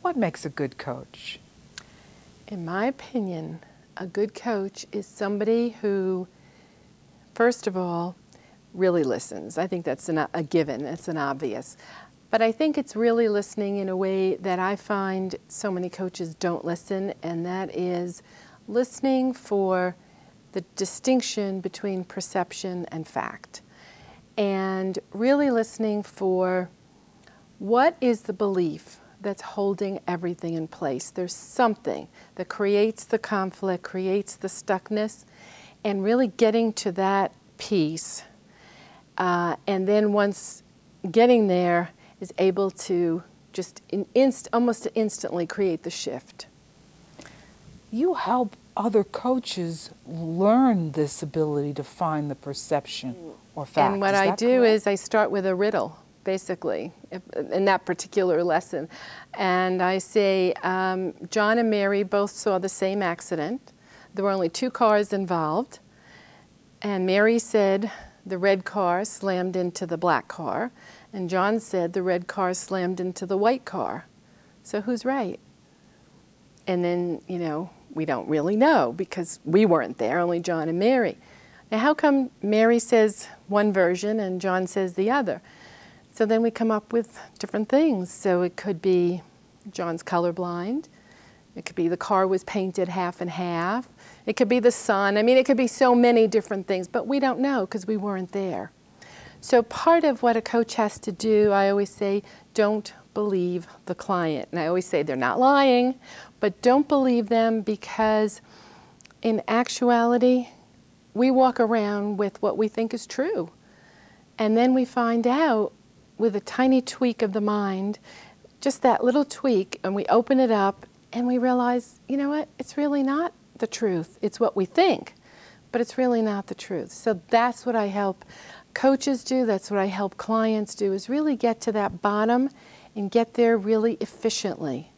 What makes a good coach? In my opinion, a good coach is somebody who, first of all, really listens. I think that's a given, it's an obvious. But I think it's really listening in a way that I find so many coaches don't listen, and that is listening for the distinction between perception and fact. And really listening for what is the belief that's holding everything in place. There's something that creates the conflict, creates the stuckness, and really getting to that piece. And then once getting there, is able to just almost instantly create the shift. You help other coaches learn this ability to find the perception or fact. And what I do is I start with a riddle, basically, in that particular lesson. And I say, John and Mary both saw the same accident. There were only 2 cars involved. And Mary said the red car slammed into the black car. And John said the red car slammed into the white car. So who's right? And then, you know, we don't really know because we weren't there, only John and Mary. Now, how come Mary says one version and John says the other? So then we come up with different things. So it could be John's colorblind. It could be the car was painted half and half. It could be the sun. I mean, it could be so many different things, but we don't know because we weren't there. So part of what a coach has to do, I always say, don't believe the client. And I always say they're not lying, but don't believe them because in actuality, we walk around with what we think is true. And then we find out with a tiny tweak of the mind, just that little tweak, and we open it up and we realize, you know what, it's really not the truth. It's what we think, but it's really not the truth. So that's what I help coaches do, that's what I help clients do, is really get to that bottom and get there really efficiently.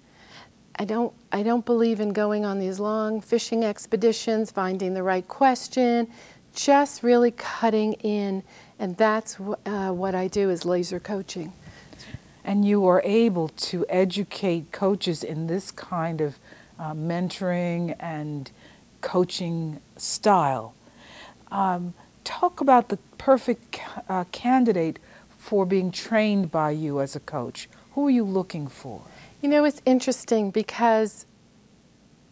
I don't believe in going on these long fishing expeditions, finding the right question, just really cutting in, and that's what I do is laser coaching. And you are able to educate coaches in this kind of mentoring and coaching style. Talk about the perfect candidate for being trained by you as a coach. Who are you looking for? You know, it's interesting because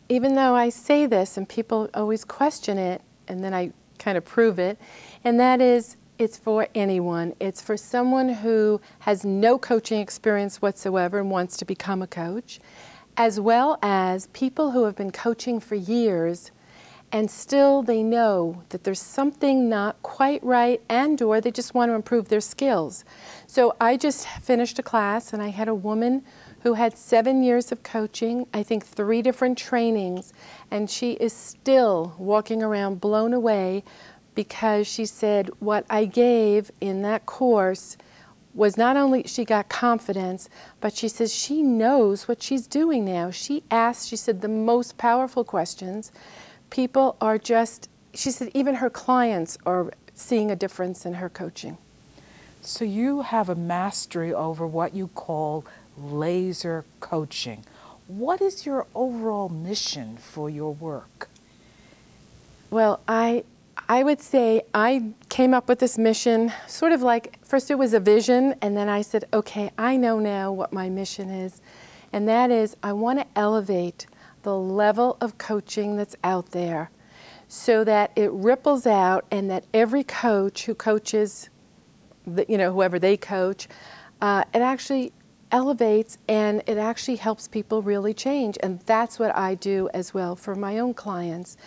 even though I say this and people always question it, and then I kind of prove it, and that is it's for anyone. It's for someone who has no coaching experience whatsoever and wants to become a coach, as well as people who have been coaching for years and still they know that there's something not quite right and or they just want to improve their skills. So I just finished a class and I had a woman who had 7 years of coaching, I think 3 different trainings, and she is still walking around blown away because she said what I gave in that course was not only she got confidence, but she says she knows what she's doing now. She asked, she said, the most powerful questions. People are just, she said, even her clients are seeing a difference in her coaching. So you have a mastery over what you call laser coaching. What is your overall mission for your work? Well, I would say I came up with this mission sort of like, first it was a vision, and then I said, okay, I know now what my mission is, and that is I want to elevate the level of coaching that's out there so that it ripples out and that every coach who coaches, whoever they coach, it actually elevates and it actually helps people really change. And that's what I do as well for my own clients,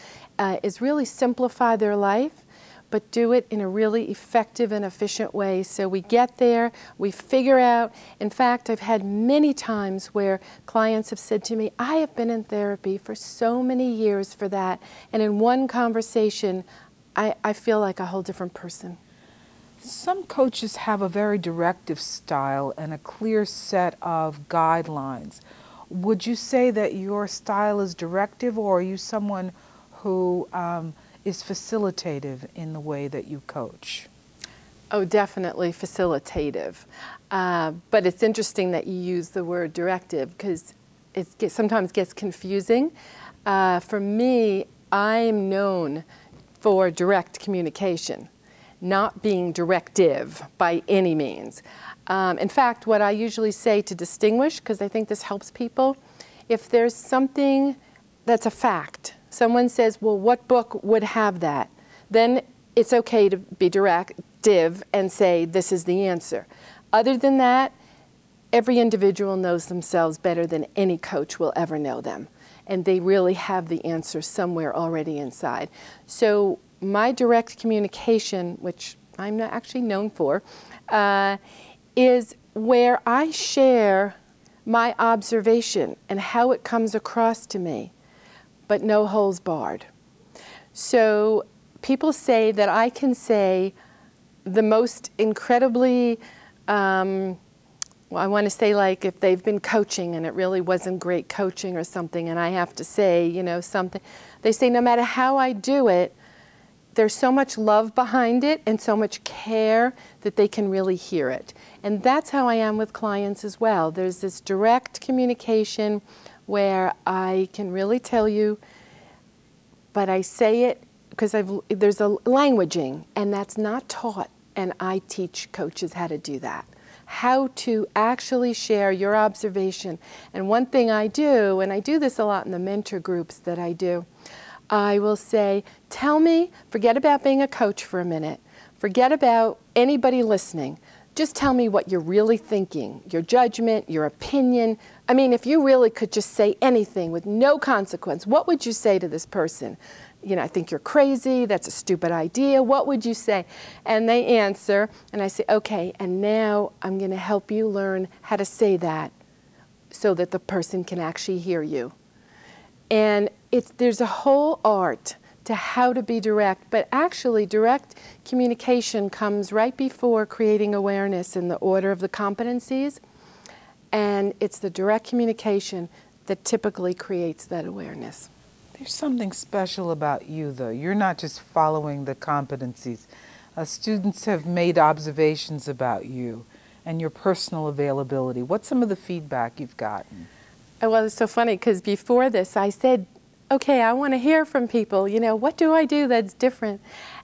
is really simplify their life, but do it in a really effective and efficient way. So we get there, we figure out. In fact, I've had many times where clients have said to me, I have been in therapy for so many years for that, and in one conversation, I feel like a whole different person. Some coaches have a very directive style and a clear set of guidelines. Would you say that your style is directive, or are you someone who is facilitative in the way that you coach? Oh, definitely facilitative. But it's interesting that you use the word directive because sometimes gets confusing. For me, I'm known for direct communication, not being directive by any means. In fact, what I usually say to distinguish, because I think this helps people, if there's something that's a fact, someone says, well, what book would have that? Then it's okay to be directive and say, this is the answer. Other than that, every individual knows themselves better than any coach will ever know them. And they really have the answer somewhere already inside. So my direct communication, which I'm not actually known for, is where I share my observation and how it comes across to me, but no holes barred. So people say that I can say the most incredibly, well, I want to say, like, if they've been coaching and it really wasn't great coaching or something, and I have to say, you know, something, they say no matter how I do it, there's so much love behind it and so much care that they can really hear it. And that's how I am with clients as well. There's this direct communication where I can really tell you, but I say it because there's a languaging, and that's not taught, and I teach coaches how to do that. How to actually share your observation. And one thing I do, and I do this a lot in the mentor groups that I do, I will say, tell me, forget about being a coach for a minute. Forget about anybody listening. Just tell me what you're really thinking, your judgment, your opinion. I mean, if you really could just say anything with no consequence, what would you say to this person? You know, I think you're crazy, that's a stupid idea, what would you say? And they answer, and I say, okay, and now I'm going to help you learn how to say that so that the person can actually hear you. And there's a whole art to how to be direct, but actually direct communication comes right before creating awareness in the order of the competencies, and it's the direct communication that typically creates that awareness. There's something special about you, though. You're not just following the competencies. Students have made observations about you and your personal availability. What's some of the feedback you've gotten? Oh, well, it's so funny, because before this I said, okay, I want to hear from people, you know, what do I do that's different?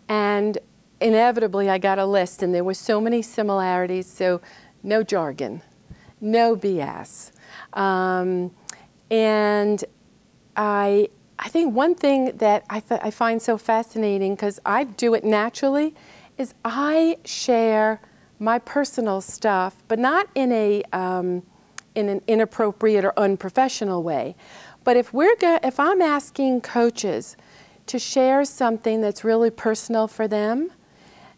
And inevitably I got a list, and there were so many similarities, so no jargon, no BS. And I think one thing that I find so fascinating, because I do it naturally, is I share my personal stuff, but not in an inappropriate or unprofessional way. But if I'm asking coaches to share something that's really personal for them,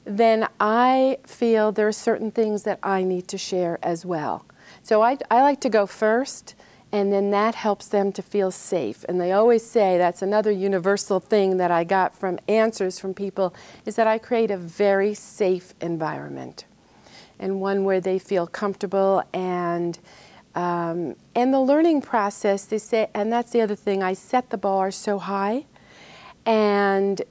then I feel there are certain things that I need to share as well. So I like to go first, and then that helps them to feel safe. And they always say, that's another universal thing that I got from answers from people, is that I create a very safe environment, and one where they feel comfortable. And the learning process, they say, and that's the other thing, I set the bar so high, and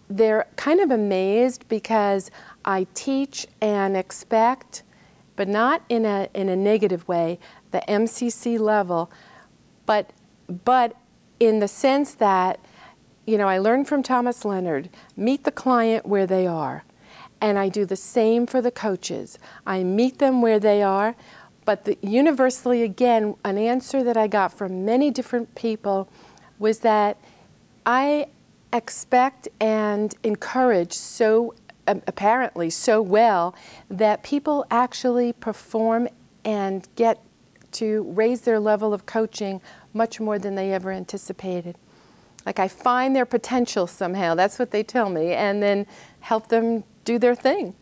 they're kind of amazed because I teach and expect, but not in a negative way, the MCC level, but in the sense that, you know, I learned from Thomas Leonard, meet the client where they are. And I do the same for the coaches. I meet them where they are, but universally, again, an answer that I got from many different people was that I expect and encourage apparently so well that people actually perform and get to raise their level of coaching much more than they ever anticipated. Like, I find their potential somehow, that's what they tell me, and then help them do their thing.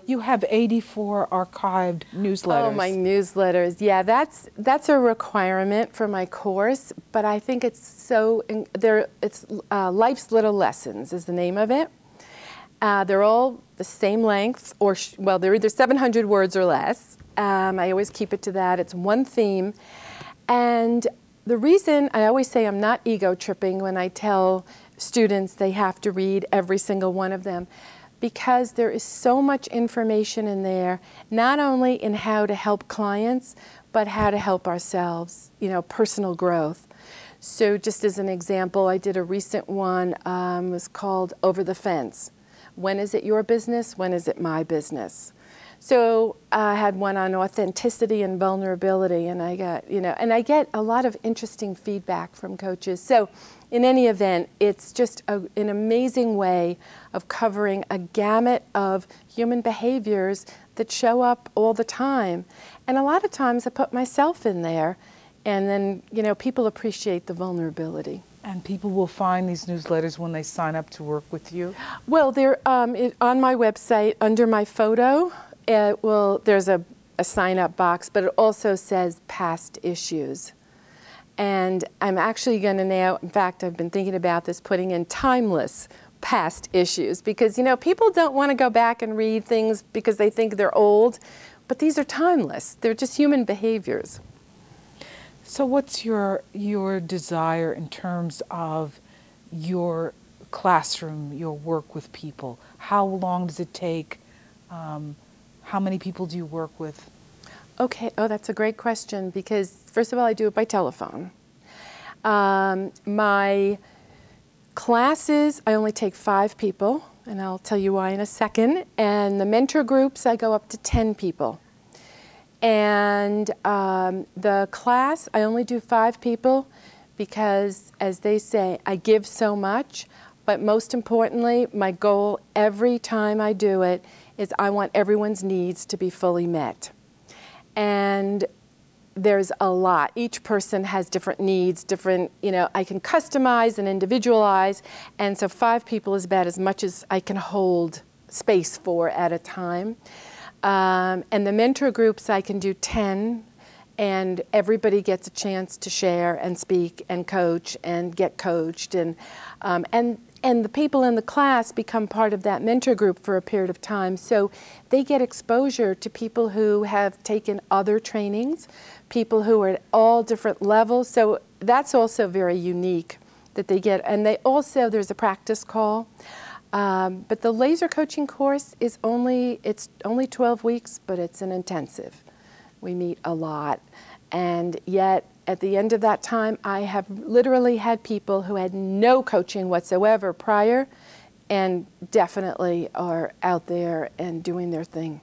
You have 84 archived newsletters. Oh, my newsletters. Yeah, that's a requirement for my course, but I think it's it's Life's Little Lessons is the name of it. They're all the same length, well, they're either 700 words or less. I always keep it to that. It's one theme. And the reason I always say I'm not ego tripping when I tell students they have to read every single one of them, because there is so much information in there, not only in how to help clients, but how to help ourselves, you know, personal growth. So just as an example, I did a recent one, it was called Over the Fence. When is it your business? When is it my business? So I had one on authenticity and vulnerability, and I got, you know, and I get a lot of interesting feedback from coaches. So in any event, it's just an amazing way of covering a gamut of human behaviors that show up all the time. And a lot of times I put myself in there, and then, you know, people appreciate the vulnerability. And people will find these newsletters when they sign up to work with you? Well, they're on my website under my photo. There's a sign-up box, but it also says past issues. And I'm actually going to now, in fact, I've been thinking about this, putting in timeless past issues, because, you know, people don't want to go back and read things because they think they're old, but these are timeless. They're just human behaviors. So what's your desire in terms of your classroom, your work with people? How long does it take? How many people do you work with? Okay, oh, that's a great question, because first of all, I do it by telephone. My classes, I only take 5 people, and I'll tell you why in a second. And the mentor groups, I go up to 10 people. And the class, I only do 5 people because, as they say, I give so much. But most importantly, my goal every time I do it is I want everyone's needs to be fully met. And there's a lot. Each person has different needs, different, you know, I can customize and individualize. And so 5 people is about as much as I can hold space for at a time. And the mentor groups, I can do 10, and everybody gets a chance to share and speak and coach and get coached. And the people in the class become part of that mentor group for a period of time. So they get exposure to people who have taken other trainings, people who are at all different levels. So that's also very unique that they get. And they also, there's a practice call. But the laser coaching course is it's only 12 weeks, but it's an intensive. We meet a lot. And yet, at the end of that time, I have literally had people who had no coaching whatsoever prior and definitely are out there and doing their thing.